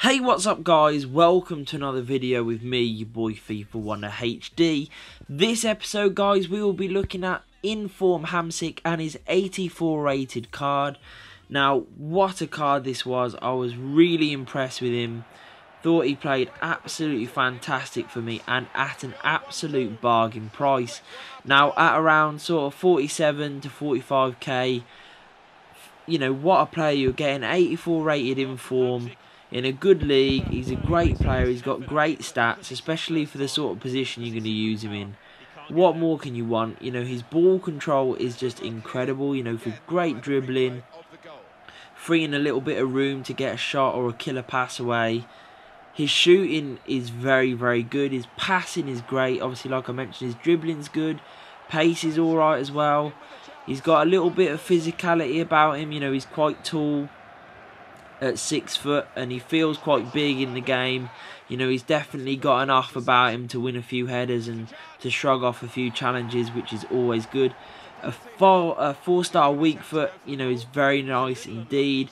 Hey, what's up guys, welcome to another video with me, your boy FIFA Wonder HD. This episode guys, we will be looking at Inform Hamsik and his 84 rated card. Now, what a card this was. I was really impressed with him. Thought he played absolutely fantastic for me and at an absolute bargain price. Now, at around sort of 47 to 45k, you know, what a player. You're getting 84 rated Inform in a good league. He's a great player. He's got great stats, especially for the sort of position you're going to use him in. What more can you want? You know, his ball control is just incredible, you know, for great dribbling, freeing a little bit of room to get a shot or a killer pass away. His shooting is very, very good. His passing is great. Obviously, like I mentioned, his dribbling's good. Pace is alright as well. He's got a little bit of physicality about him. You know, he's quite tall at 6 foot and he feels quite big in the game. You know, he's definitely got enough about him to win a few headers and to shrug off a few challenges, which is always good. A 4-star weak foot, you know, is very nice indeed,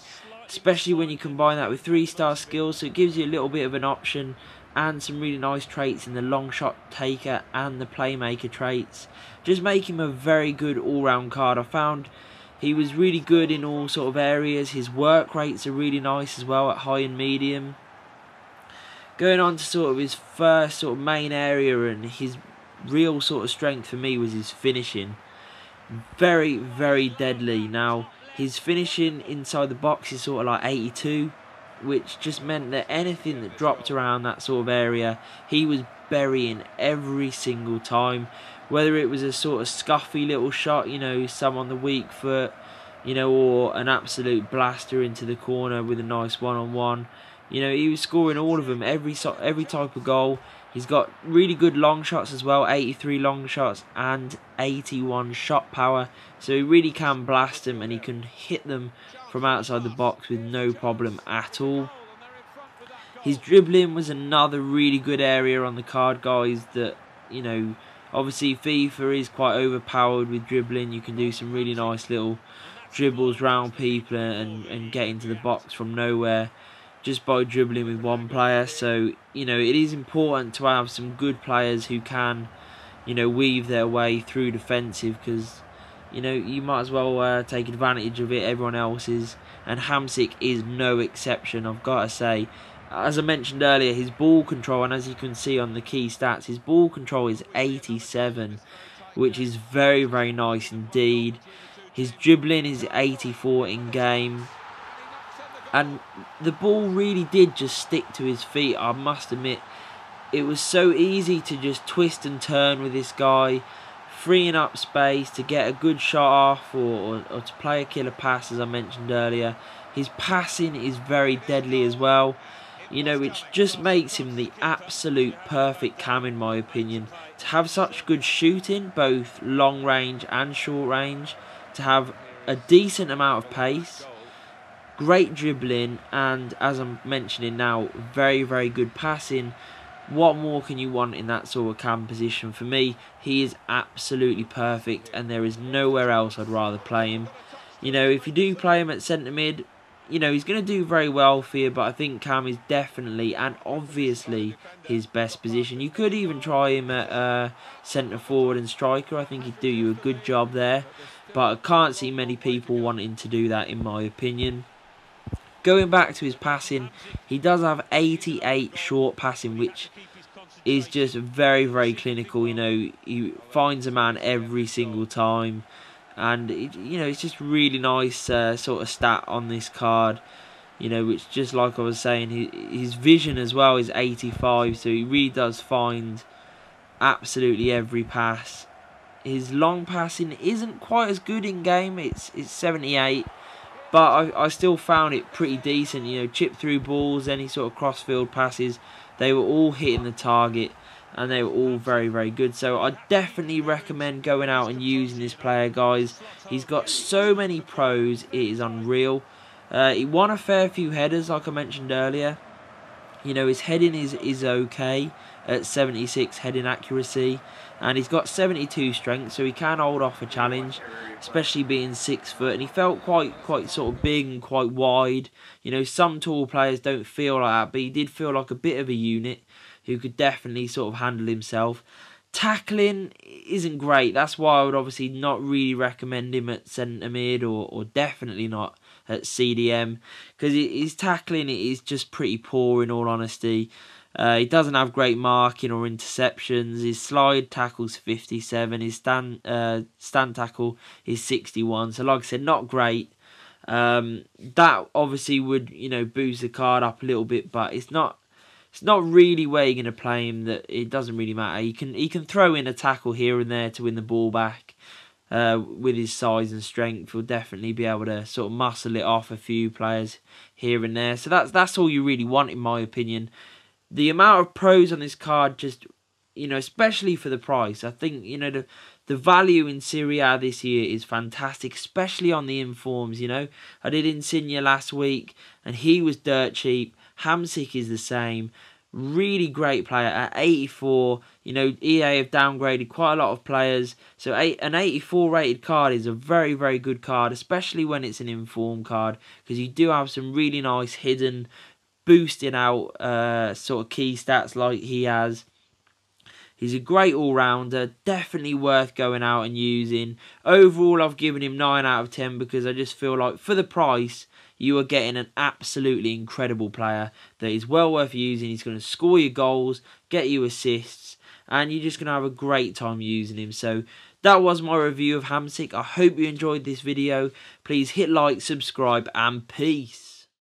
especially when you combine that with 3-star skills, so it gives you a little bit of an option and some really nice traits in the long shot taker and the playmaker traits. Just make him a very good all-round card. I found he was really good in all sort of areas. His work rates are really nice as well at high and medium. Going on to sort of his first sort of main area, and his real sort of strength for me was his finishing. Very, very deadly. Now, his finishing inside the box is sort of like 82, which just meant that anything that dropped around that sort of area, he was burying every single time. Whether it was a sort of scuffy little shot, you know, some on the weak foot, you know, or an absolute blaster into the corner with a nice one-on-one. You know, he was scoring all of them, every type of goal. He's got really good long shots as well, 83 long shots and 81 shot power. So he really can blast them and he can hit them from outside the box with no problem at all. His dribbling was another really good area on the card, guys, that, you know, obviously FIFA is quite overpowered with dribbling. You can do some really nice little dribbles round people and get into the box from nowhere just by dribbling with one player. So, you know, it is important to have some good players who can, you know, weave their way through defensive, because, you know, you might as well take advantage of it. Everyone else is, and Hamsik is no exception, I've got to say. As I mentioned earlier, his ball control, and as you can see on the key stats, his ball control is 87, which is very, very nice indeed. His dribbling is 84 in game. And the ball really did just stick to his feet, I must admit. It was so easy to just twist and turn with this guy, freeing up space to get a good shot off or to play a killer pass, as I mentioned earlier. His passing is very deadly as well, you know, which just makes him the absolute perfect cam in my opinion. To have such good shooting, both long range and short range, to have a decent amount of pace, great dribbling, and as I'm mentioning now, very, very good passing. What more can you want in that sort of cam position? For me, he is absolutely perfect and there is nowhere else I'd rather play him. You know, if you do play him at centre mid, you know, he's going to do very well for you, but I think cam is definitely and obviously his best position. You could even try him at centre forward and striker. I think he'd do you a good job there, but I can't see many people wanting to do that in my opinion. Going back to his passing, he does have 88 short passing, which is just very, very clinical. You know, he finds a man every single time, and you know, it's just really nice sort of stat on this card. You know, which, just like I was saying, his vision as well is 85, so he really does find absolutely every pass. His long passing isn't quite as good in game. It's 78. But I still found it pretty decent, you know, chip through balls, any sort of cross-field passes, they were all hitting the target and they were all very, very good. So I definitely recommend going out and using this player, guys. He's got so many pros, it is unreal. He won a fair few headers, like I mentioned earlier. You know, his heading is okay at 76 heading accuracy, and he's got 72 strength, so he can hold off a challenge, especially being 6 foot. And he felt quite sort of big and quite wide. You know, some tall players don't feel like that, but he did feel like a bit of a unit who could definitely sort of handle himself. Tackling isn't great. That's why I would obviously not really recommend him at centre mid, or definitely not at CDM, because his tackling is just pretty poor, in all honesty. He doesn't have great marking or interceptions. His slide tackle's 57. His stand tackle is 61. So like I said, not great. That obviously would, you know, boost the card up a little bit, but it's not really where you're going to play him. That it doesn't really matter. He can throw in a tackle here and there to win the ball back. With his size and strength, he'll definitely be able to sort of muscle it off a few players here and there. So that's all you really want, in my opinion. The amount of pros on this card, just, you know, especially for the price, I think, you know, the value in Serie A this year is fantastic, especially on the informs. You know, I did Insigne last week, and he was dirt cheap. Hamsik is the same. Really great player at 84. You know, EA have downgraded quite a lot of players, so an 84 rated card is a very, very good card, especially when it's an inform card, because you do have some really nice hidden boosting out sort of key stats like he has. He's a great all-rounder, definitely worth going out and using. Overall, I've given him 9 out of 10 because I just feel like for the price, you are getting an absolutely incredible player that is well worth using. He's going to score you goals, get you assists, and you're just going to have a great time using him. So that was my review of Hamsik. I hope you enjoyed this video. Please hit like, subscribe, and peace.